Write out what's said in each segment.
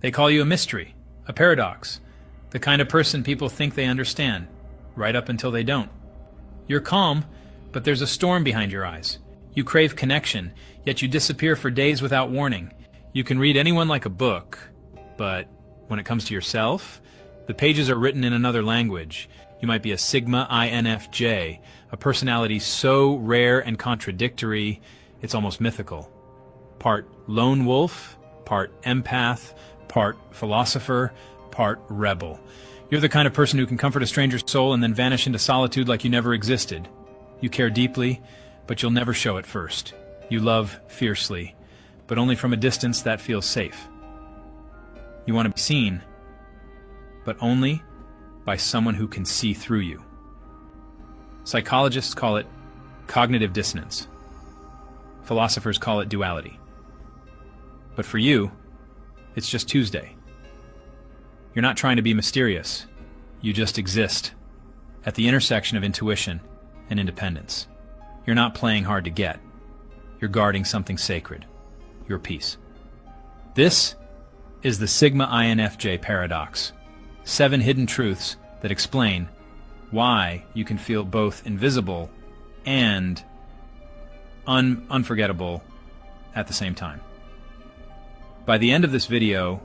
They call you a mystery, a paradox, the kind of person people think they understand, right up until they don't. You're calm, but there's a storm behind your eyes. You crave connection, yet you disappear for days without warning. You can read anyone like a book, but when it comes to yourself, the pages are written in another language. You might be a Sigma INFJ, a personality so rare and contradictory, it's almost mythical. Part lone wolf, part empath, part philosopher, part rebel. You're the kind of person who can comfort a stranger's soul and then vanish into solitude like you never existed. You care deeply, but you'll never show it first. You love fiercely, but only from a distance that feels safe. You want to be seen, but only by someone who can see through you. Psychologists call it cognitive dissonance. Philosophers call it duality. But for you, it's just Tuesday. You're not trying to be mysterious. You just exist at the intersection of intuition and independence. You're not playing hard to get. You're guarding something sacred, your peace. This is the Sigma INFJ paradox. 7 hidden truths that explain why you can feel both invisible and unforgettable at the same time. By the end of this video,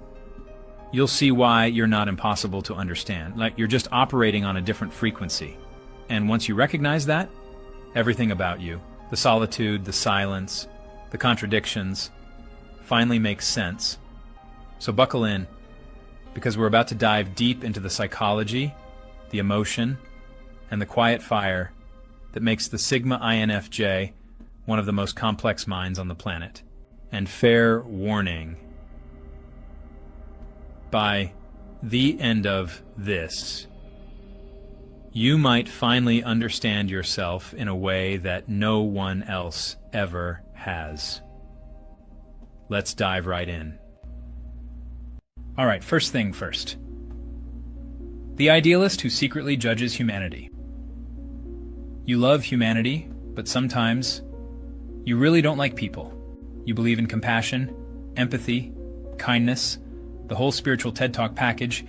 you'll see why you're not impossible to understand. Like, you're just operating on a different frequency. And once you recognize that, everything about you, the solitude, the silence, the contradictions, finally makes sense. So buckle in, because we're about to dive deep into the psychology, the emotion, and the quiet fire that makes the Sigma INFJ one of the most complex minds on the planet. And fair warning, by the end of this, you might finally understand yourself in a way that no one else ever has. Let's dive right in. All right, first thing first. The idealist who secretly judges humanity. You love humanity, but sometimes you really don't like people. You believe in compassion, empathy, kindness, the whole spiritual TED Talk package,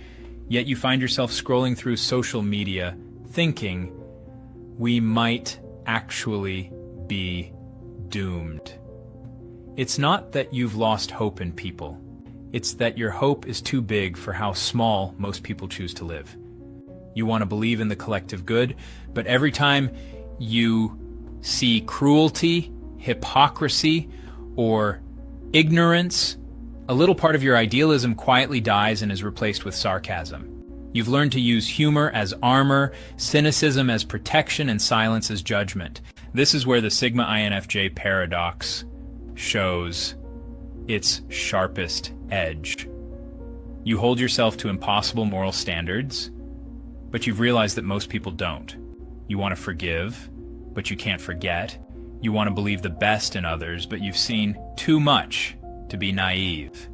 yet you find yourself scrolling through social media thinking we might actually be doomed. It's not that you've lost hope in people. It's that your hope is too big for how small most people choose to live. You want to believe in the collective good, but every time you see cruelty, hypocrisy, or ignorance, a little part of your idealism quietly dies and is replaced with sarcasm. You've learned to use humor as armor, cynicism as protection, and silence as judgment. This is where the Sigma INFJ paradox shows its sharpest edge. You hold yourself to impossible moral standards, but you've realized that most people don't. You want to forgive, but you can't forget. You want to believe the best in others, but you've seen too much to be naive.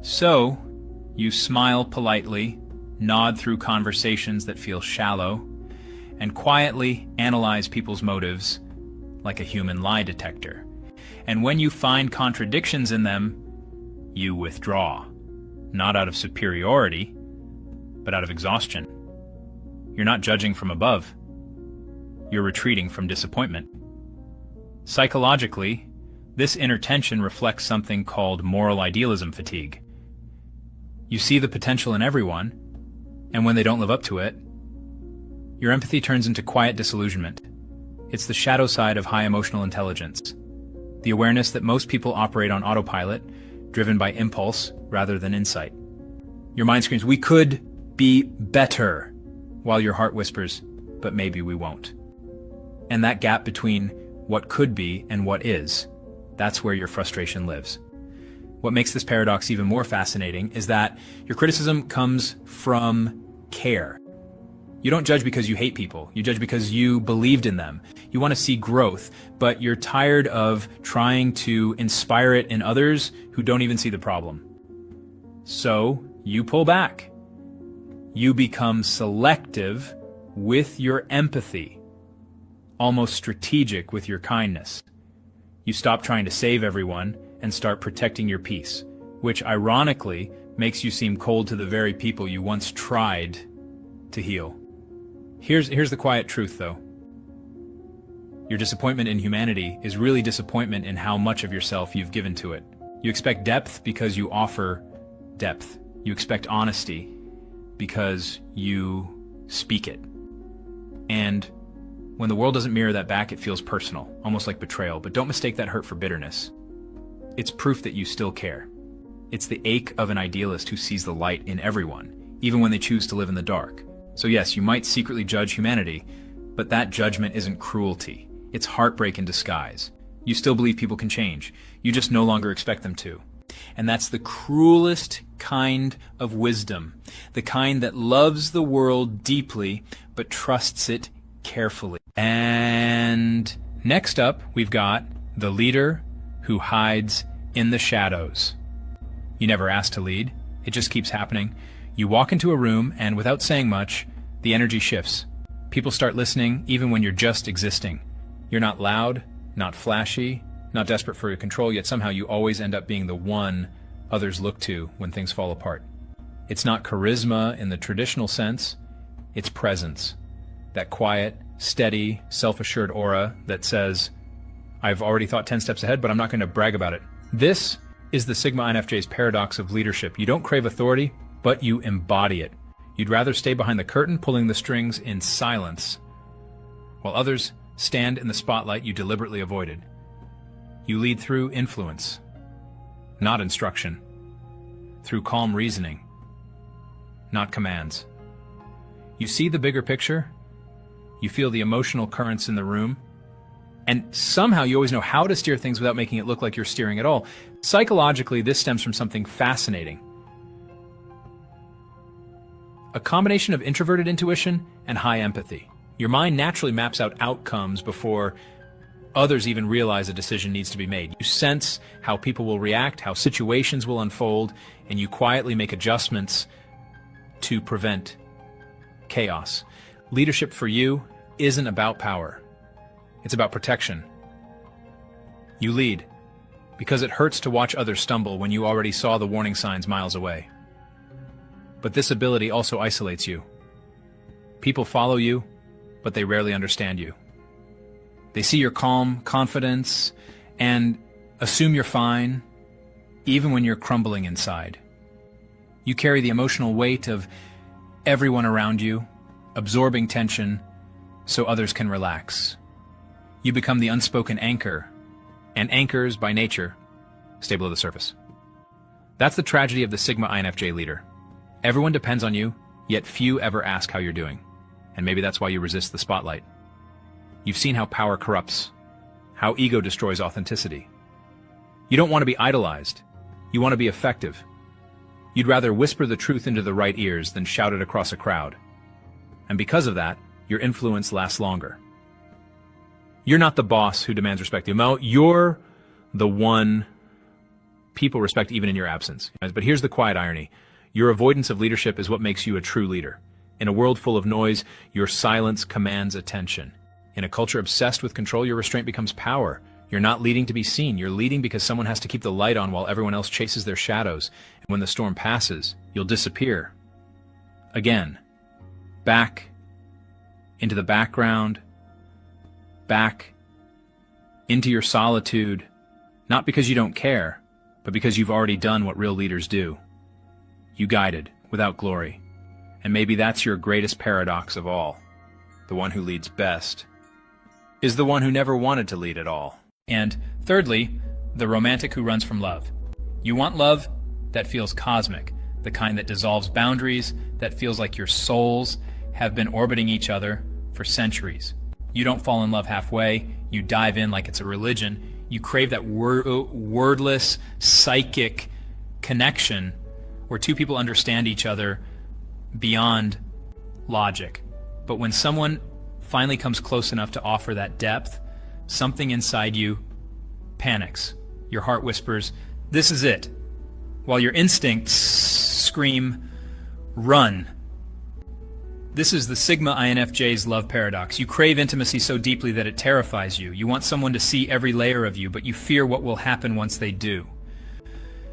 So, you smile politely, nod through conversations that feel shallow, and quietly analyze people's motives like a human lie detector. And when you find contradictions in them, you withdraw. Not out of superiority, but out of exhaustion. You're not judging from above. You're retreating from disappointment. Psychologically, this inner tension reflects something called moral idealism fatigue. You see the potential in everyone, and when they don't live up to it, your empathy turns into quiet disillusionment. It's the shadow side of high emotional intelligence. The awareness that most people operate on autopilot, driven by impulse rather than insight. Your mind screams, "We could be better," while your heart whispers, "But maybe we won't." And that gap between what could be and what is, that's where your frustration lives. What makes this paradox even more fascinating is that your criticism comes from care. You don't judge because you hate people. You judge because you believed in them. You want to see growth, but you're tired of trying to inspire it in others who don't even see the problem. So you pull back. You become selective with your empathy, almost strategic with your kindness. You stop trying to save everyone and start protecting your peace, which ironically makes you seem cold to the very people you once tried to heal. Here's the quiet truth, though. Your disappointment in humanity is really disappointment in how much of yourself you've given to it. You expect depth because you offer depth. You expect honesty because you speak it. And when the world doesn't mirror that back, it feels personal, almost like betrayal. But don't mistake that hurt for bitterness. It's proof that you still care. It's the ache of an idealist who sees the light in everyone, even when they choose to live in the dark. So yes, you might secretly judge humanity, but that judgment isn't cruelty. It's heartbreak in disguise. You still believe people can change. You just no longer expect them to. And that's the cruelest kind of wisdom, the kind that loves the world deeply, but trusts it carefully. And next up, we've got the leader who hides in the shadows. You never ask to lead. It just keeps happening. You walk into a room, and without saying much, the energy shifts. People start listening, even when you're just existing. You're not loud, not flashy, not desperate for your control, yet somehow you always end up being the one others look to when things fall apart. It's not charisma in the traditional sense, it's presence. That quiet, steady, self-assured aura that says, I've already thought 10 steps ahead, but I'm not going to brag about it. This is the Sigma INFJ's paradox of leadership. You don't crave authority, but you embody it. You'd rather stay behind the curtain, pulling the strings in silence, while others stand in the spotlight you deliberately avoided. You lead through influence, not instruction, through calm reasoning, not commands. You see the bigger picture, you feel the emotional currents in the room, and somehow you always know how to steer things without making it look like you're steering at all. Psychologically, this stems from something fascinating. A combination of introverted intuition and high empathy. Your mind naturally maps out outcomes before others even realize a decision needs to be made. You sense how people will react, how situations will unfold, and you quietly make adjustments to prevent chaos. Leadership for you isn't about power. It's about protection. You lead because it hurts to watch others stumble when you already saw the warning signs miles away. But this ability also isolates you. People follow you, but they rarely understand you. They see your calm confidence and assume you're fine, even when you're crumbling inside. You carry the emotional weight of everyone around you, absorbing tension so others can relax. You become the unspoken anchor, and anchors, by nature, stay below the surface. That's the tragedy of the Sigma INFJ leader. Everyone depends on you, yet few ever ask how you're doing. And maybe that's why you resist the spotlight. You've seen how power corrupts, how ego destroys authenticity. You don't want to be idolized. You want to be effective. You'd rather whisper the truth into the right ears than shout it across a crowd. And because of that, your influence lasts longer. You're not the boss who demands respect. You're the one people respect even in your absence. But here's the quiet irony. Your avoidance of leadership is what makes you a true leader. In a world full of noise, your silence commands attention. In a culture obsessed with control, your restraint becomes power. You're not leading to be seen. You're leading because someone has to keep the light on while everyone else chases their shadows. And when the storm passes, you'll disappear. Again, back into the background, back into your solitude, not because you don't care, but because you've already done what real leaders do. You guided without glory. And maybe that's your greatest paradox of all. The one who leads best is the one who never wanted to lead at all. And thirdly, the romantic who runs from love. You want love that feels cosmic, the kind that dissolves boundaries, that feels like your souls have been orbiting each other for centuries. You don't fall in love halfway, you dive in like it's a religion. You crave that wordless, psychic connection where two people understand each other beyond logic. But when someone finally comes close enough to offer that depth, something inside you panics. Your heart whispers, "This is it," while your instincts scream, "Run." This is the Sigma INFJ's love paradox. You crave intimacy so deeply that it terrifies you. You want someone to see every layer of you, but you fear what will happen once they do.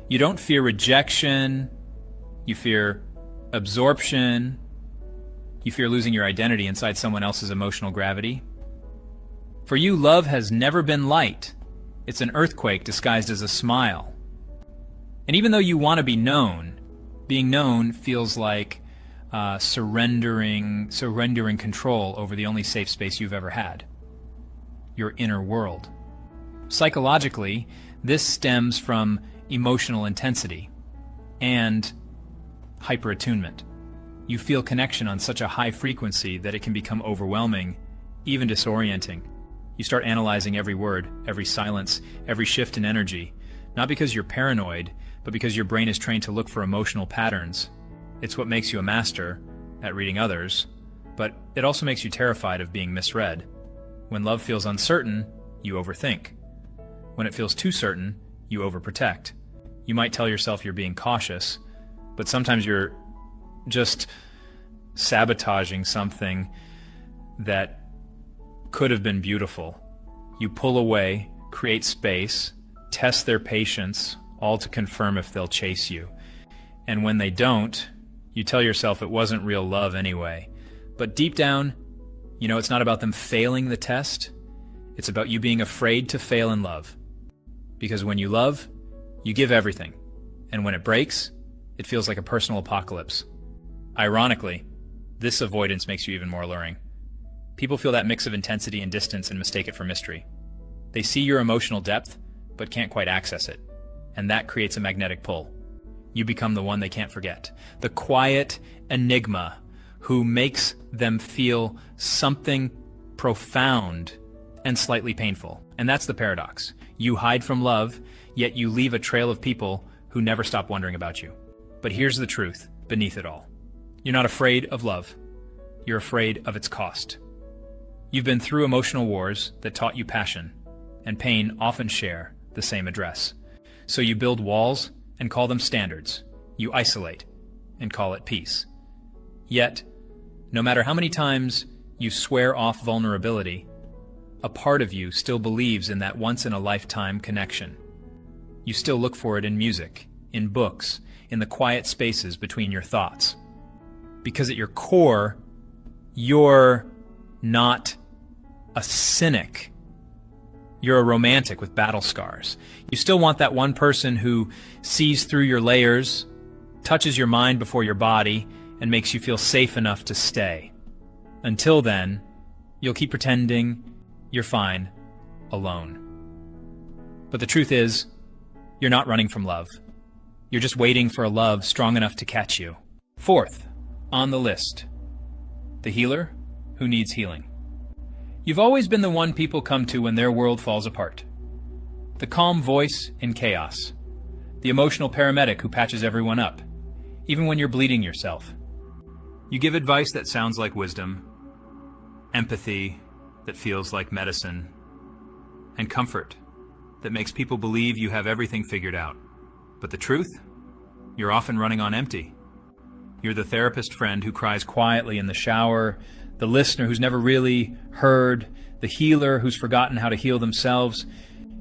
You don't fear rejection You fear absorption. You fear losing your identity inside someone else's emotional gravity. For you, love has never been light. It's an earthquake disguised as a smile. And even though you want to be known, being known feels like surrendering control over the only safe space you've ever had, your inner world. Psychologically, this stems from emotional intensity and hyperattunement. You feel connection on such a high frequency that it can become overwhelming, even disorienting. You start analyzing every word, every silence, every shift in energy, not because you're paranoid, but because your brain is trained to look for emotional patterns. It's what makes you a master at reading others, but it also makes you terrified of being misread. When love feels uncertain, you overthink. When it feels too certain, you overprotect. You might tell yourself you're being cautious, but sometimes you're just sabotaging something that could have been beautiful. You pull away, create space, test their patience, all to confirm if they'll chase you. And when they don't, you tell yourself it wasn't real love anyway. But deep down, you know it's not about them failing the test. It's about you being afraid to fail in love. Because when you love, you give everything. And when it breaks, it feels like a personal apocalypse. Ironically, this avoidance makes you even more alluring. People feel that mix of intensity and distance and mistake it for mystery. They see your emotional depth, but can't quite access it. And that creates a magnetic pull. You become the one they can't forget. The quiet enigma who makes them feel something profound and slightly painful. And that's the paradox. You hide from love, yet you leave a trail of people who never stop wondering about you. But here's the truth beneath it all. You're not afraid of love. You're afraid of its cost. You've been through emotional wars that taught you passion, and pain often share the same address. So you build walls and call them standards. You isolate and call it peace. Yet, no matter how many times you swear off vulnerability, a part of you still believes in that once-in-a-lifetime connection. You still look for it in music, in books, in the quiet spaces between your thoughts. Because at your core, you're not a cynic. You're a romantic with battle scars. You still want that one person who sees through your layers, touches your mind before your body, and makes you feel safe enough to stay. Until then, you'll keep pretending you're fine, alone. But the truth is, you're not running from love. You're just waiting for a love strong enough to catch you. Fourth on the list, the healer who needs healing. You've always been the one people come to when their world falls apart. The calm voice in chaos. The emotional paramedic who patches everyone up, even when you're bleeding yourself. You give advice that sounds like wisdom, empathy that feels like medicine, and comfort that makes people believe you have everything figured out. But the truth? You're often running on empty. You're the therapist friend who cries quietly in the shower, the listener who's never really heard, the healer who's forgotten how to heal themselves.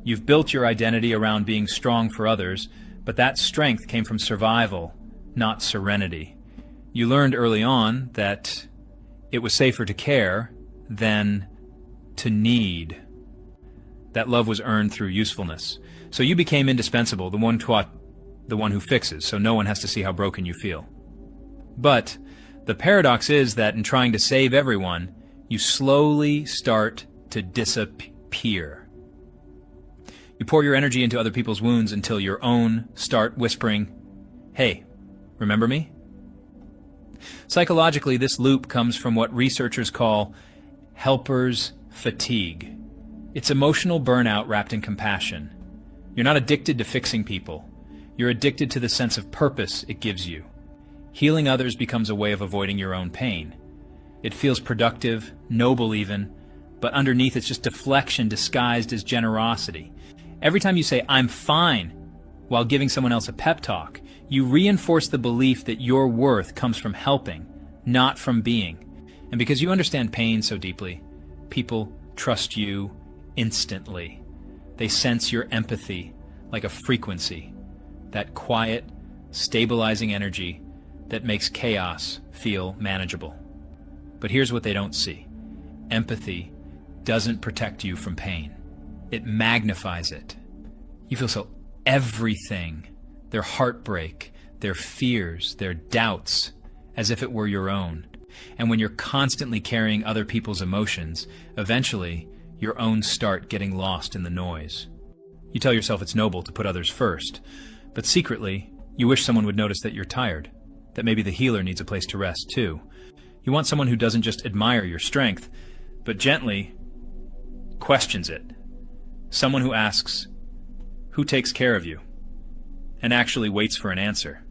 You've built your identity around being strong for others, but that strength came from survival, not serenity. You learned early on that it was safer to care than to need. That love was earned through usefulness. So you became indispensable, the one who fixes, so no one has to see how broken you feel. But the paradox is that in trying to save everyone, you slowly start to disappear. You pour your energy into other people's wounds until your own start whispering, "Hey, remember me?" Psychologically, this loop comes from what researchers call helper's fatigue. It's emotional burnout wrapped in compassion. You're not addicted to fixing people. You're addicted to the sense of purpose it gives you. Healing others becomes a way of avoiding your own pain. It feels productive, noble even, but underneath it's just deflection disguised as generosity. Every time you say, "I'm fine," while giving someone else a pep talk, you reinforce the belief that your worth comes from helping, not from being. And because you understand pain so deeply, people trust you instantly. They sense your empathy like a frequency, that quiet, stabilizing energy that makes chaos feel manageable. But here's what they don't see. Empathy doesn't protect you from pain. It magnifies it. You feel so everything, their heartbreak, their fears, their doubts, as if it were your own. And when you're constantly carrying other people's emotions, eventually your own start getting lost in the noise. You tell yourself it's noble to put others first, but secretly, you wish someone would notice that you're tired, that maybe the healer needs a place to rest too. You want someone who doesn't just admire your strength, but gently questions it. Someone who asks, "Who takes care of you?" and actually waits for an answer.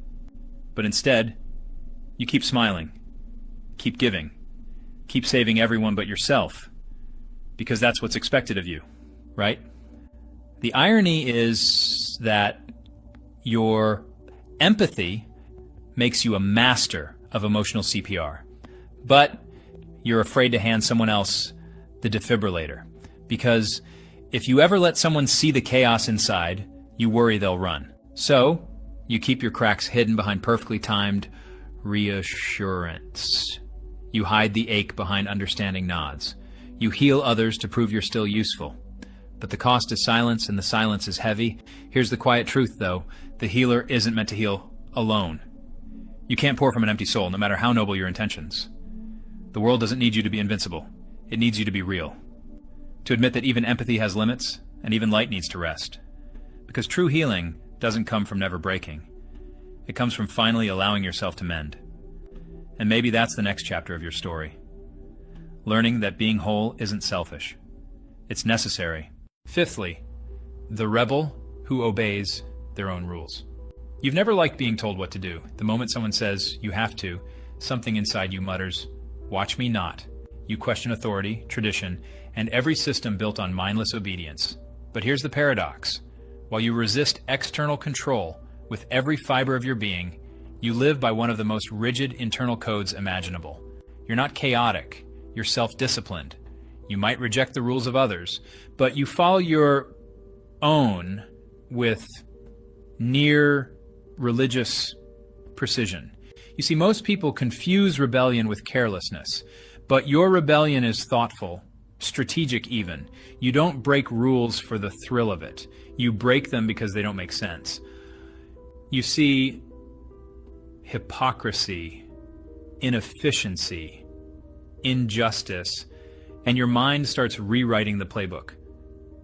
But instead, you keep smiling, keep giving, keep saving everyone but yourself, because that's what's expected of you, right? The irony is that your empathy makes you a master of emotional CPR, but you're afraid to hand someone else the defibrillator, because if you ever let someone see the chaos inside, you worry they'll run. So, you keep your cracks hidden behind perfectly timed reassurance. You hide the ache behind understanding nods. You heal others to prove you're still useful. But the cost is silence, and the silence is heavy. Here's the quiet truth, though. The healer isn't meant to heal alone. You can't pour from an empty soul, no matter how noble your intentions. The world doesn't need you to be invincible. It needs you to be real. To admit that even empathy has limits, and even light needs to rest. Because true healing doesn't come from never breaking. It comes from finally allowing yourself to mend. And maybe that's the next chapter of your story. Learning that being whole isn't selfish. It's necessary. Fifthly, the rebel who obeys their own rules. You've never liked being told what to do. The moment someone says you have to, something inside you mutters, "Watch me not." You question authority, tradition, and every system built on mindless obedience. But here's the paradox. While you resist external control with every fiber of your being, you live by one of the most rigid internal codes imaginable. You're not chaotic, you're self-disciplined. You might reject the rules of others, but you follow your own with near religious precision. You see, most people confuse rebellion with carelessness, but your rebellion is thoughtful, strategic even. You don't break rules for the thrill of it. You break them because they don't make sense. You see, hypocrisy, inefficiency, injustice, and your mind starts rewriting the playbook.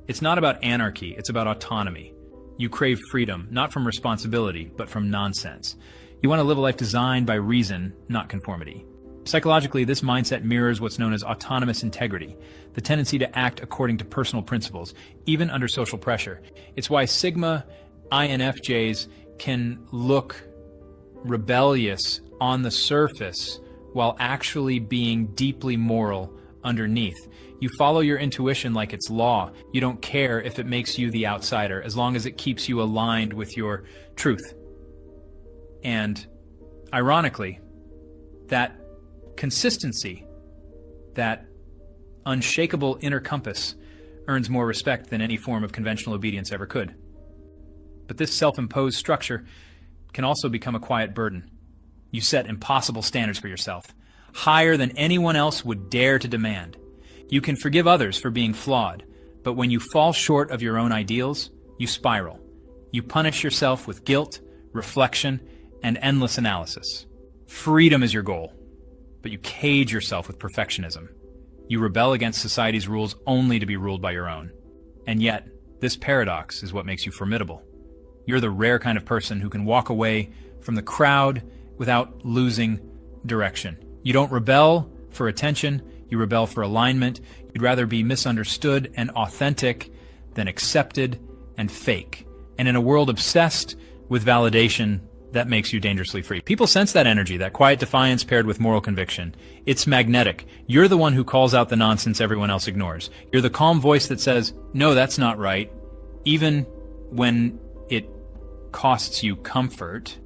It's not about anarchy, it's about autonomy. You crave freedom, not from responsibility, but from nonsense. You want to live a life designed by reason, not conformity. Psychologically, this mindset mirrors what's known as autonomous integrity, the tendency to act according to personal principles, even under social pressure. It's why Sigma INFJs can look rebellious on the surface while actually being deeply moral underneath. You follow your intuition like it's law. You don't care if it makes you the outsider, as long as it keeps you aligned with your truth. And ironically, that consistency, that unshakable inner compass, earns more respect than any form of conventional obedience ever could. But this self-imposed structure can also become a quiet burden. You set impossible standards for yourself, higher than anyone else would dare to demand. You can forgive others for being flawed, but when you fall short of your own ideals, you spiral. You punish yourself with guilt, reflection, and endless analysis. Freedom is your goal, but you cage yourself with perfectionism. You rebel against society's rules only to be ruled by your own. And yet, this paradox is what makes you formidable. You're the rare kind of person who can walk away from the crowd without losing direction. You don't rebel for attention, you rebel for alignment. You'd rather be misunderstood and authentic than accepted and fake. And in a world obsessed with validation, that makes you dangerously free. People sense that energy, that quiet defiance paired with moral conviction. It's magnetic. You're the one who calls out the nonsense everyone else ignores. You're the calm voice that says, "No, that's not right," even when it costs you comfort.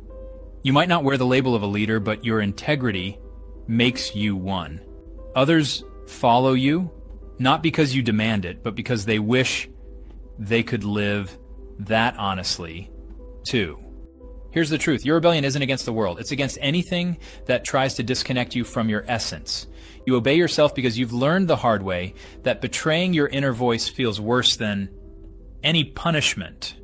You might not wear the label of a leader, but your integrity makes you one. Others follow you, not because you demand it, but because they wish they could live that honestly, too. Here's the truth. Your rebellion isn't against the world. It's against anything that tries to disconnect you from your essence. You obey yourself because you've learned the hard way that betraying your inner voice feels worse than any punishment.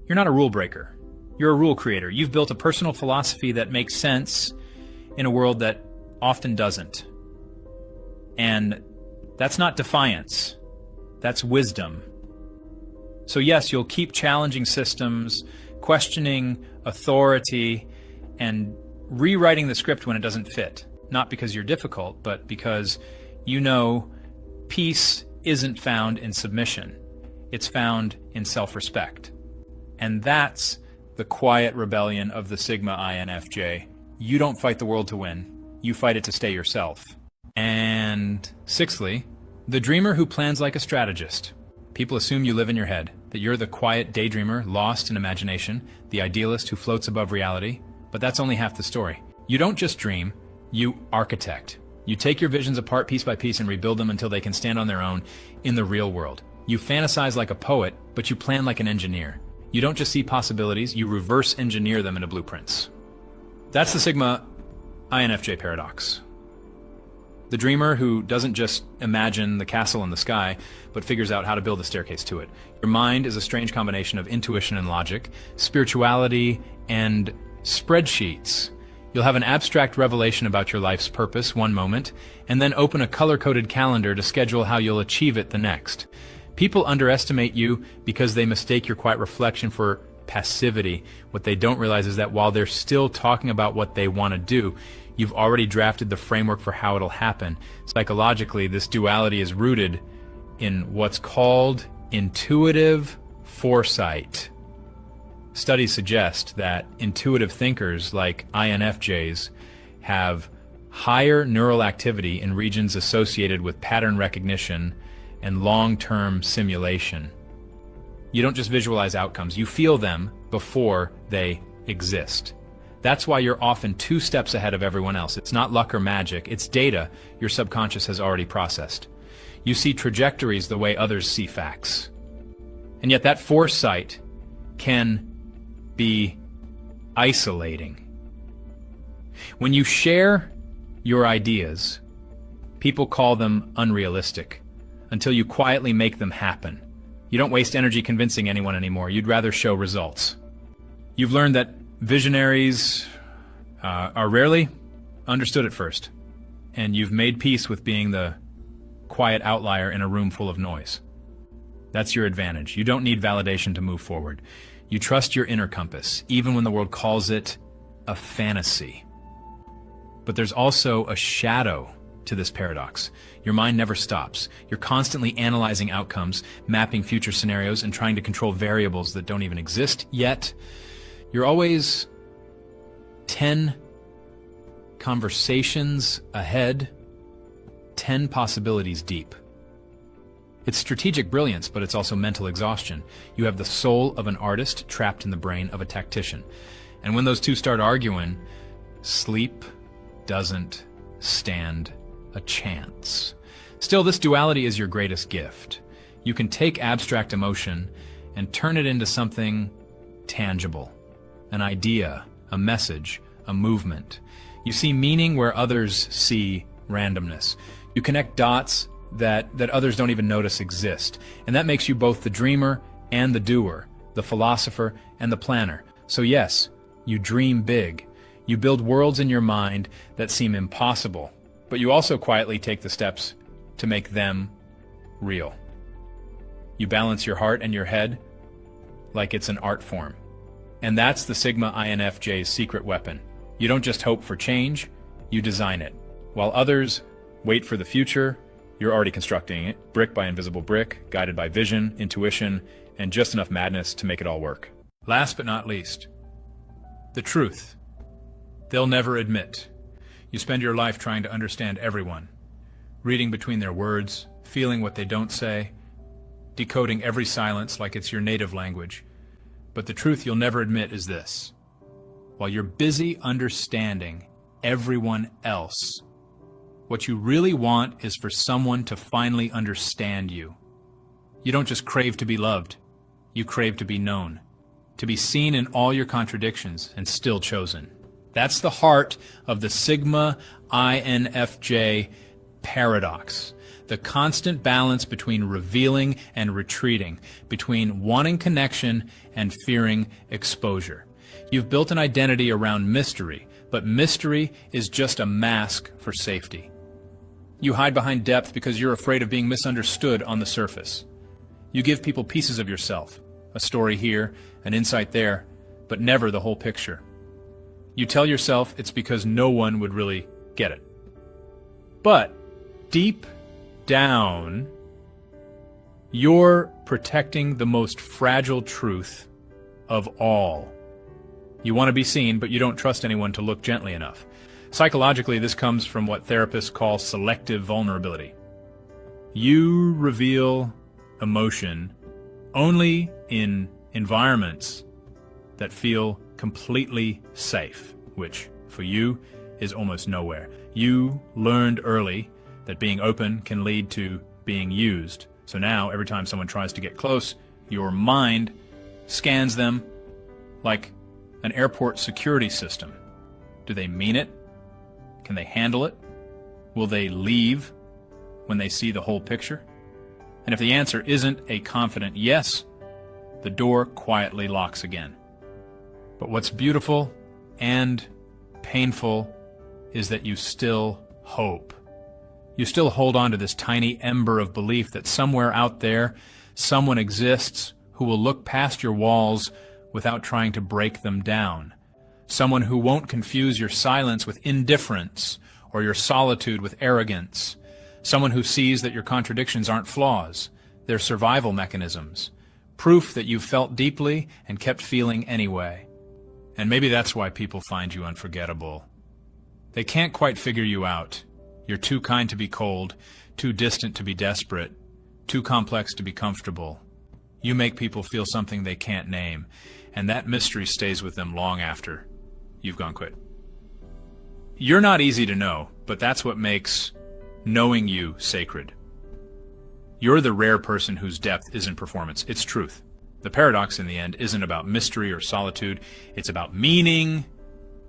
You're not a rule breaker. You're a rule creator. You've built a personal philosophy that makes sense in a world that often doesn't. And that's not defiance. That's wisdom. So yes, you'll keep challenging systems, questioning authority, and rewriting the script when it doesn't fit. Not because you're difficult, but because you know peace isn't found in submission. It's found in self-respect. And that's the quiet rebellion of the Sigma INFJ. You don't fight the world to win. You fight it to stay yourself. And sixthly, the dreamer who plans like a strategist. People assume you live in your head, that you're the quiet daydreamer lost in imagination, the idealist who floats above reality. But that's only half the story. You don't just dream, you architect. You take your visions apart piece by piece and rebuild them until they can stand on their own in the real world. You fantasize like a poet, but you plan like an engineer. You don't just see possibilities, you reverse engineer them into blueprints. That's the Sigma INFJ paradox. The dreamer who doesn't just imagine the castle in the sky, but figures out how to build a staircase to it. Your mind is a strange combination of intuition and logic, spirituality and spreadsheets. You'll have an abstract revelation about your life's purpose one moment, and then open a color-coded calendar to schedule how you'll achieve it the next. People underestimate you because they mistake your quiet reflection for passivity. What they don't realize is that while they're still talking about what they want to do, you've already drafted the framework for how it'll happen. Psychologically, this duality is rooted in what's called intuitive foresight. Studies suggest that intuitive thinkers like INFJs have higher neural activity in regions associated with pattern recognition and long-term simulation. You don't just visualize outcomes, you feel them before they exist. That's why you're often 2 steps ahead of everyone else. It's not luck or magic, it's data your subconscious has already processed. You see trajectories the way others see facts. And yet that foresight can be isolating. When you share your ideas, people call them unrealistic until you quietly make them happen. You don't waste energy convincing anyone anymore. You'd rather show results. You've learned that visionaries are rarely understood at first, and you've made peace with being the quiet outlier in a room full of noise. That's your advantage. You don't need validation to move forward. You trust your inner compass, even when the world calls it a fantasy. But there's also a shadow to this paradox. Your mind never stops. You're constantly analyzing outcomes, mapping future scenarios, and trying to control variables that don't even exist yet. You're always 10 conversations ahead, 10 possibilities deep. It's strategic brilliance, but it's also mental exhaustion. You have the soul of an artist trapped in the brain of a tactician. And when those two start arguing, sleep doesn't stand a chance. Still, this duality is your greatest gift. You can take abstract emotion and turn it into something tangible. An idea, a message, a movement. You see meaning where others see randomness. You connect dots that others don't even notice exist. And that makes you both the dreamer and the doer, the philosopher and the planner. So yes, you dream big. You build worlds in your mind that seem impossible, but you also quietly take the steps to make them real. You balance your heart and your head like it's an art form. And that's the Sigma INFJ's secret weapon. You don't just hope for change, you design it. While others wait for the future, you're already constructing it, brick by invisible brick, guided by vision, intuition, and just enough madness to make it all work. Last but not least, the truth. They'll never admit. You spend your life trying to understand everyone, reading between their words, feeling what they don't say, decoding every silence like it's your native language. But the truth you'll never admit is this. While you're busy understanding everyone else, what you really want is for someone to finally understand you. You don't just crave to be loved, you crave to be known, to be seen in all your contradictions and still chosen. That's the heart of the Sigma INFJ paradox. The constant balance between revealing and retreating, between wanting connection and fearing exposure. You've built an identity around mystery, but mystery is just a mask for safety. You hide behind depth because you're afraid of being misunderstood on the surface. You give people pieces of yourself, a story here, an insight there, but never the whole picture. You tell yourself it's because no one would really get it. But deep down, you're protecting the most fragile truth of all. You want to be seen, but you don't trust anyone to look gently enough. Psychologically, this comes from what therapists call selective vulnerability. You reveal emotion only in environments that feel completely safe, which, for you, is almost nowhere. You learned early that being open can lead to being used. So now, every time someone tries to get close, your mind scans them like an airport security system. Do they mean it? Can they handle it? Will they leave when they see the whole picture? And if the answer isn't a confident yes, the door quietly locks again. But what's beautiful and painful is that you still hope. You still hold on to this tiny ember of belief that somewhere out there, someone exists who will look past your walls without trying to break them down. Someone who won't confuse your silence with indifference or your solitude with arrogance. Someone who sees that your contradictions aren't flaws, they're survival mechanisms. Proof that you've felt deeply and kept feeling anyway. And maybe that's why people find you unforgettable. They can't quite figure you out. You're too kind to be cold, too distant to be desperate, too complex to be comfortable. You make people feel something they can't name, and that mystery stays with them long after you've gone quit. You're not easy to know, but that's what makes knowing you sacred. You're the rare person whose depth isn't performance, it's truth. The paradox in the end isn't about mystery or solitude, it's about meaning.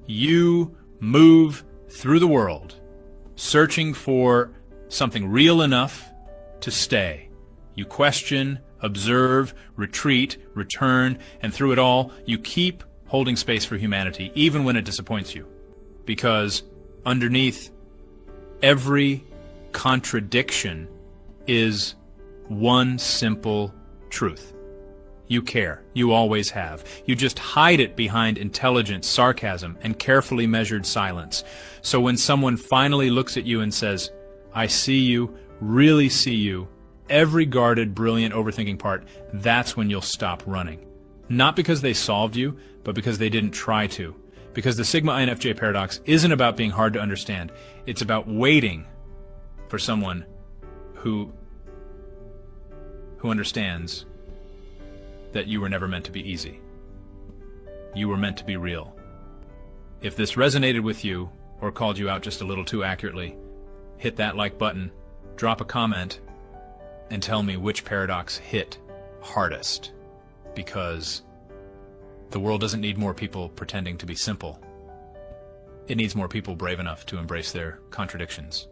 You move through the world, searching for something real enough to stay. You question, observe, retreat, return, and through it all, you keep holding space for humanity, even when it disappoints you. Because underneath every contradiction is one simple truth. You care. You always have. You just hide it behind intelligence, sarcasm, and carefully measured silence. So when someone finally looks at you and says, "I see you, really see you," every guarded, brilliant, overthinking part, that's when you'll stop running. Not because they solved you, but because they didn't try to. Because the Sigma INFJ paradox isn't about being hard to understand. It's about waiting for someone who understands that you were never meant to be easy. You were meant to be real. If this resonated with you or called you out just a little too accurately, hit that like button, drop a comment, and tell me which paradox hit hardest. Because the world doesn't need more people pretending to be simple. It needs more people brave enough to embrace their contradictions.